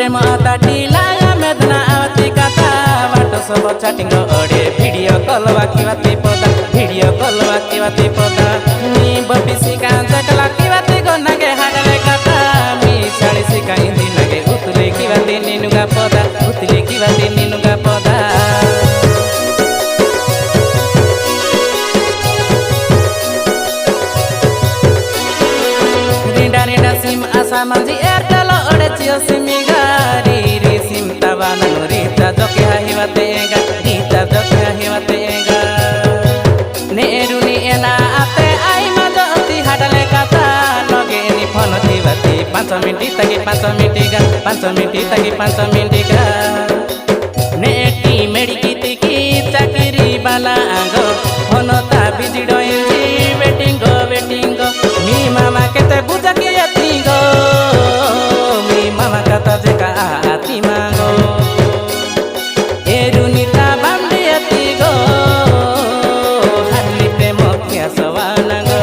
प्रेम ताटिला मेदना आवती कथा बाटो सब चाटिंग ओडे वीडियो कॉल वाकी पदा वीडियो कॉल वाकी पदा मी बपिसी का जकला की बाती गो नगे हाडले कथा मी साड़ी सिका इंदी नगे उतले की बाती नीनुगा पदा उतले की बाती नीनुगा पदा रिंडा सिम आसा मंजी एयरटेल ओडे जियो सिमी गारी री सिम ताबाना रीता जोके हिवातेगा रीता जोके हिवातेगा नेरुनी एना आते आई मजती हाडले कथा नगे नि फोन थिवाती 5 मिनिट तकी 5 मिनिट गा 5 मिनिट गा नेटी मेडिकिति की चाकरी बाला आगो फोन ता बिजिडो इंजी वेटिंग गो मी मामा केते बुझा के आती गो मी मामा कता जेका आती मागो ए रुनीता बांडी आती गो हाटली प्रेम किया सवाना गो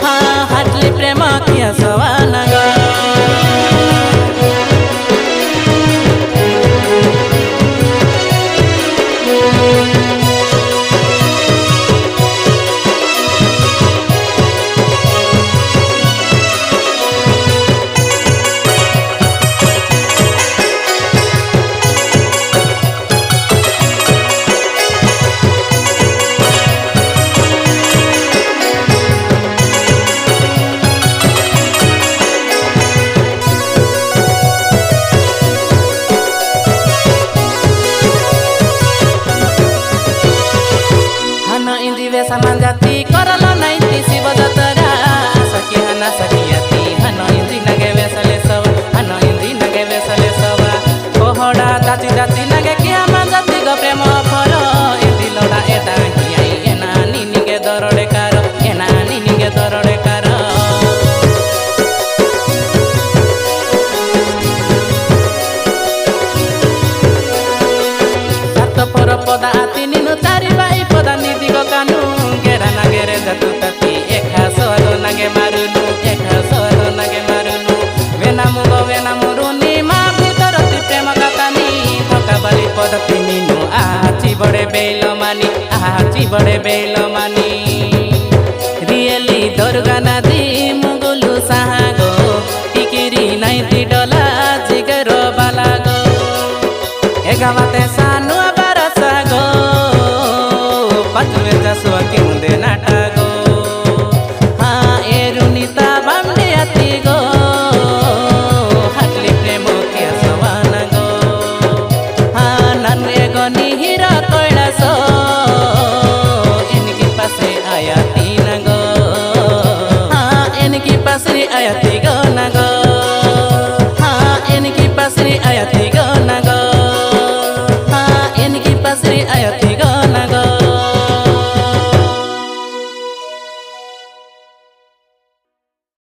हाँ हाटली प्रेम किया सवाना गो सामान जाती करला नहीं तीसी बजतरा सखी हना सखियाती हनो इंदी नगे वेसले सब हनो इंदी नगे वेसले सब कोहड़ा दाची नगे किया मान जाती गो प्रेम फरो इंदी लोड़ा एटा हियाई एना नीनी के दरड़े कारो एना नीनी के दरड़े कारो सात पर पदा आती नीनु चारि बाई पदा निदी गो कानू नगेरे जतु तती एका सोलो नगे मारुनु एका सोलो नगे मारुनु वेना मुरुनी मा भीतरती प्रेम कथानी थका बाली पदती नीनु आची बड़े बेलो मानी रियली दुर्गा नदी मुगुलु साहागो टिकिरी नाइती डोला जिगरो बालागो एगावाते सानु बारसागो पाचुवे जसुआ